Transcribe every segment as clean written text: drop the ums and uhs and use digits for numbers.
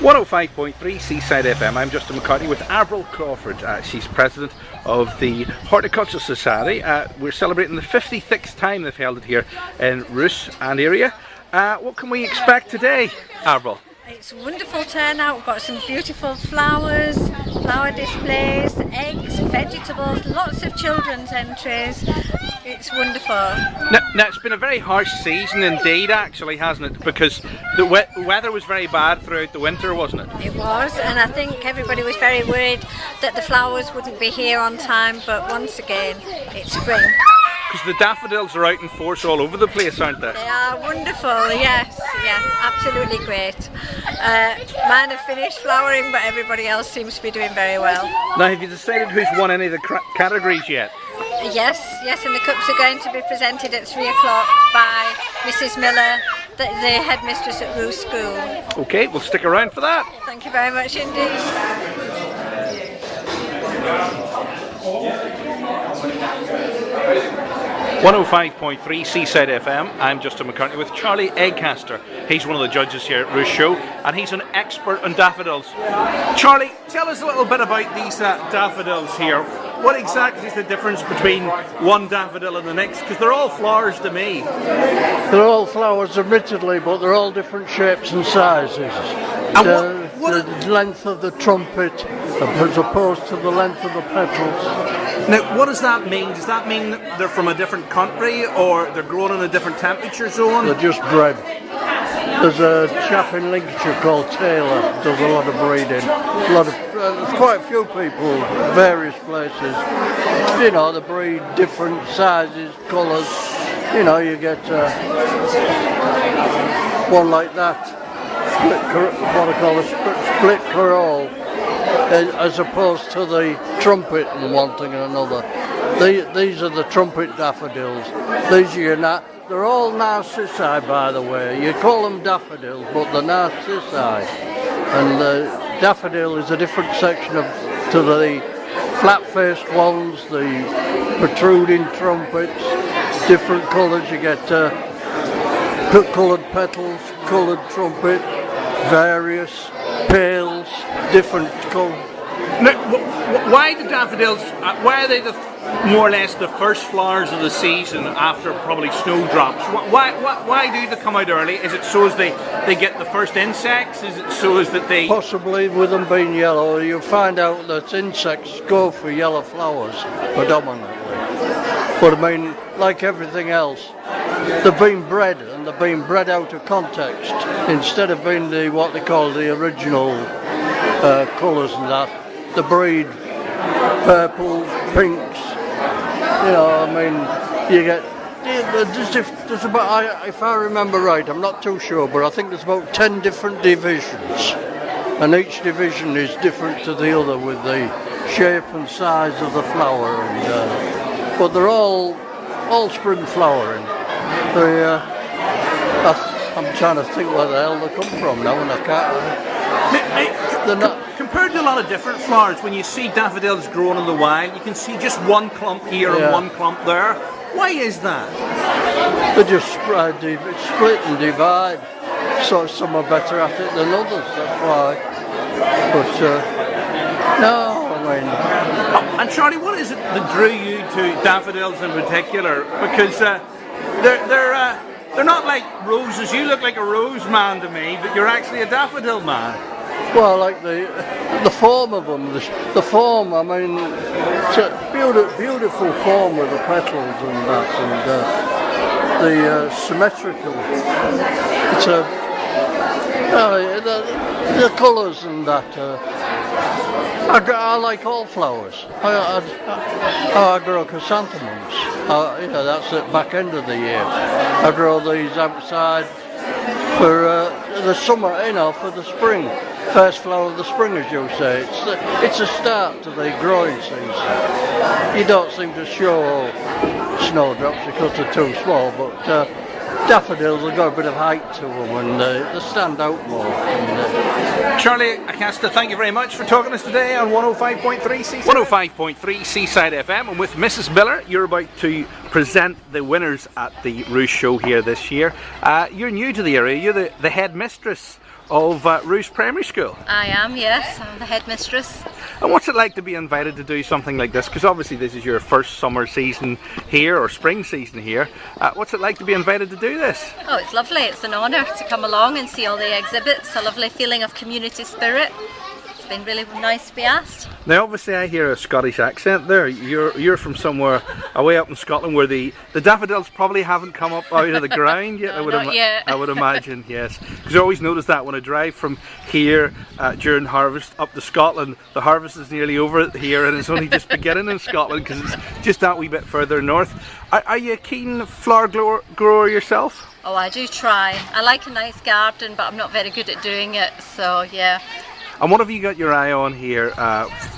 105.3 Seaside FM. I'm Justin McCartney with Avril Crawford. She's president of the Horticultural Society. We're celebrating the 56th time they've held it here in Roos and area. What can we expect today, Avril? It's a wonderful turnout. We've got some beautiful flowers, flower displays, eggs, vegetables, lots of children's entries. It's wonderful. Now it's been a very harsh season indeed, actually, hasn't it? Because the weather was very bad throughout the winter, wasn't it? It was, and I think everybody was very worried that the flowers wouldn't be here on time, but once again, it's spring. Because the daffodils are out in force all over the place, aren't they? They are wonderful, yes, yeah, absolutely great. Mine have finished flowering, but everybody else seems to be doing very well. Now, have you decided who's won any of the categories yet? Yes, and the cups are going to be presented at 3 o'clock by Mrs. Miller, the headmistress at Roos School. Okay, we'll stick around for that. Thank you very much indeed. 105.3 Seaside FM. I'm Justin McCartney with Charlie Acasta. He's one of the judges here at Roos Show, and he's an expert on daffodils. Charlie, tell us a little bit about these daffodils here. What exactly is the difference between one daffodil and the next? Because they're all flowers to me. They're all flowers, admittedly, but they're all different shapes and sizes. And the length of the trumpet as opposed to the length of the petals. Now, what does that mean? Does that mean they're from a different country, or they're grown in a different temperature zone? They're just bred. There's a chap in Lincolnshire called Taylor, does a lot of breeding. There's quite a few people, various places. You know, they breed different sizes, colours. You know, you get one like that, what I call a split Creole, as opposed to the trumpet and one thing and another. These are the trumpet daffodils. These are they're all narcissi, by the way. You call them daffodils, but they're narcissi. And the daffodil is a different section to the flat-faced ones, the protruding trumpets, different colours. You get coloured petals, coloured trumpet, various pales, different colours. Now, why the daffodils? Why are they more or less the first flowers of the season after probably snowdrops? Why do they come out early? Is it so as they get the first insects? Is it so as that they... Possibly, with them being yellow, you'll find out that insects go for yellow flowers predominantly. But I mean, like everything else, they've been bred, and they've been bred out of context. Instead of being what they call the original colours and that, they breed purples, pinks. You know, I mean, you get there's about, if I remember right, I'm not too sure, but I think there's about 10 different divisions, and each division is different to the other with the shape and size of the flower. And but they're all spring flowering. I'm trying to think where the hell they come from now, and I can't. They're not. Compared to a lot of different flowers, when you see daffodils growing in the wild, you can see just one clump here and one clump there. Why is that? They just split and divide. So some are better at it than others, that's why. But no, I mean... And Charlie, what is it that drew you to daffodils in particular? Because they're not like roses. You look like a rose man to me, but you're actually a daffodil man. Well, like the form of them, the form, I mean, it's a beautiful form with the petals and that, and the symmetrical. It's the colours and that. I like all flowers. I grow chrysanthemums. You know, that's at the back end of the year. I grow these outside for the summer, you know, for the spring. First flower of the spring, as you say. It's a start to the growing season. You don't seem to show snowdrops because they're too small, but daffodils have got a bit of height to them and they stand out more. And, Charlie Acasta, thank you very much for talking to us today on 105.3 Seaside. 105.3 Seaside FM, and with Mrs. Miller, you're about to present the winners at the Roos show here this year. You're new to the area, you're the headmistress of Roos Primary School. I am, yes, I'm the headmistress. And what's it like to be invited to do something like this? Because obviously this is your first summer season here, or spring season here. What's it like to be invited to do this? Oh, it's lovely. It's an honour to come along and see all the exhibits. A lovely feeling of community spirit. It's been really nice to be asked. Now obviously I hear a Scottish accent there. You're from somewhere away up in Scotland where the daffodils probably haven't come up out of the ground yet. No, not yet. I would imagine, yes. Because I always notice that when I drive from here during harvest up to Scotland, the harvest is nearly over here and it's only just beginning in Scotland because it's just that wee bit further north. Are you a keen flower grower yourself? Oh, I do try. I like a nice garden, but I'm not very good at doing it, so yeah. And what have you got your eye on here?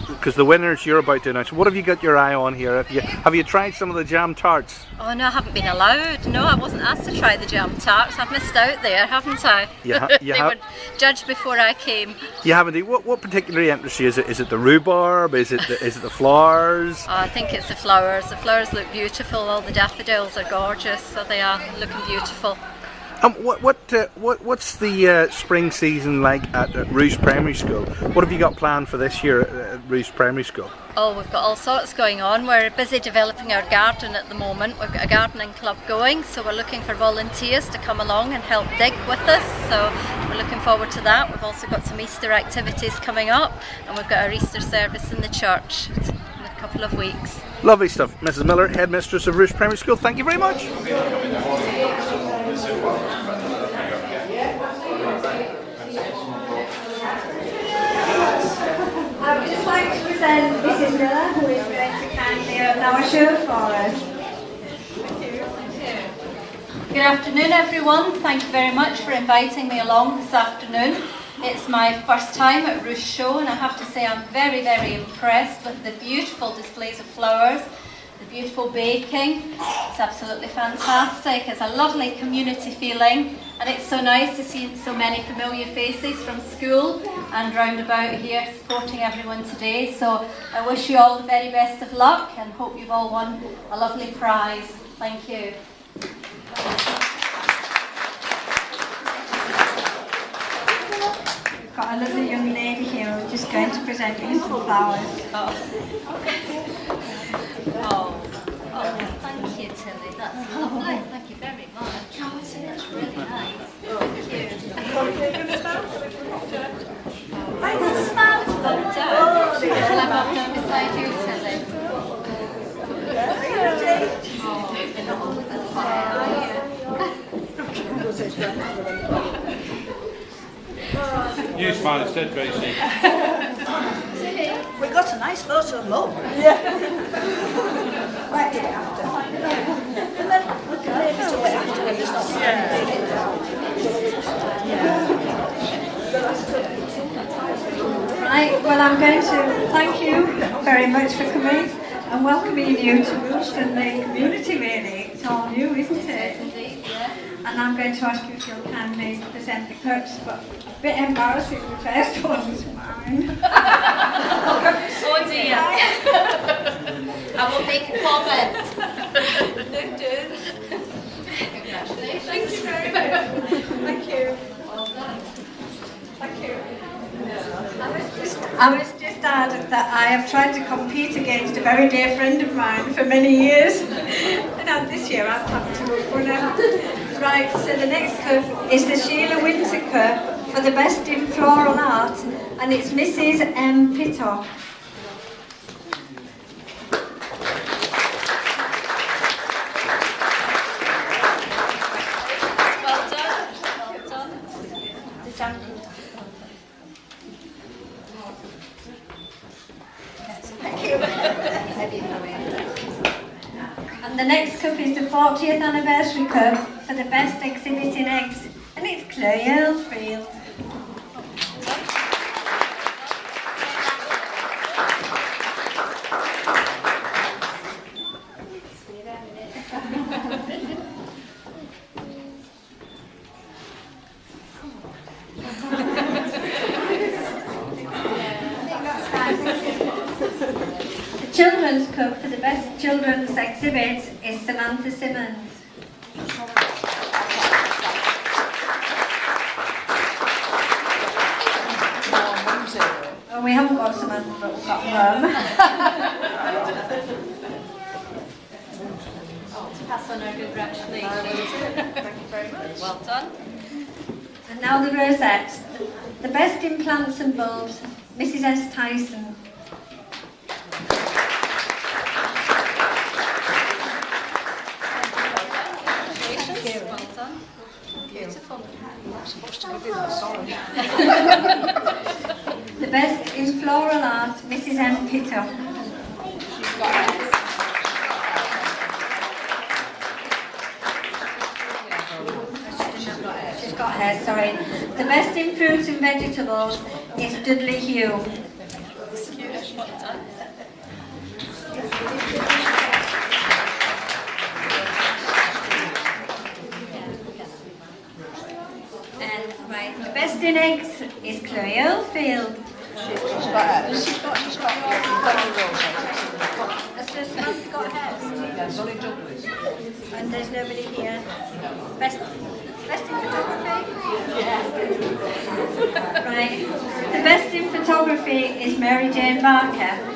Because the winners you're about to announce, what have you got your eye on here? Have you tried some of the jam tarts? Oh no, I haven't been allowed. No, I wasn't asked to try the jam tarts. I've missed out there, haven't I? They were judged before I came. You haven't. What particularly interests you? Is it the rhubarb? Is it the flowers? Oh, I think it's the flowers. The flowers look beautiful. All the daffodils are gorgeous, so they are looking beautiful. What's the spring season like at Roos Primary School? What have you got planned for this year at Roos Primary School? Oh, we've got all sorts going on. We're busy developing our garden at the moment. We've got a gardening club going, so we're looking for volunteers to come along and help dig with us. So we're looking forward to that. We've also got some Easter activities coming up, and we've got our Easter service in the church in a couple of weeks. Lovely stuff. Mrs. Miller, headmistress of Roos Primary School, thank you very much. I would just like to present Mrs. Miller, who is going to kindly open our show for us. Good afternoon, everyone. Thank you very much for inviting me along this afternoon. It's my first time at Roos Show, and I have to say I'm very, very impressed with the beautiful displays of flowers, the beautiful baking. It's absolutely fantastic. It's a lovely community feeling, and it's so nice to see so many familiar faces from school and round about here supporting everyone today. So I wish you all the very best of luck and hope you've all won a lovely prize. Thank you. We've got a lovely young lady here who's just going to present you some flowers. Thank you, Tilly. That's lovely. Thank you very much. That's really nice. Thank you. Hi, that's smart. Shall I pop down beside you, Tilly? You smile instead, Tracy. We got a nice photo of Mum. Right here after. And then we can maybe do it after when there's not so Right, well, I'm going to thank you very much for coming and welcoming you to Roos and the community, really. It's all new, isn't it? Indeed, yeah. And I'm going to ask you if you'll kindly present the cups, but a bit embarrassing, the first one's mine. Oh dear. I will make a comment. No, do. Congratulations. Thank you very much. Thank you. Well done. Thank you. I was just added that I have tried to compete against a very dear friend of mine for many years, and this year I've come to a winner. Right, so the next cup is the Sheila Winter Cup for the best in floral art, and it's Mrs. M. Pittock. Well done. Well done. And the next cup is the 40th anniversary cup for the best exhibiting eggs, and it's Claire Avril. Children's Cup for the best children's exhibit is Samantha Simmons. Oh, we haven't got Samantha, but we've got Mum. Pass on our congratulations. Thank you very much. Well done. And now the Rosettes. The best in plants and bulbs, Mrs. S. Tyson. Congratulations. Well done. Beautiful. I'm supposed to give you that, sorry. The best in floral art, Mrs. M. Pitto. She's got it. She's got hair, sorry. The best in fruits and vegetables is Dudley Hugh. Well done. And right, the best in eggs is Chloe Oldfield. She's got it. She's got Has Samantha got hair? There's only Douglas. And there's nobody here. Best in photography? Right. The best in photography is Mary Jane Barker.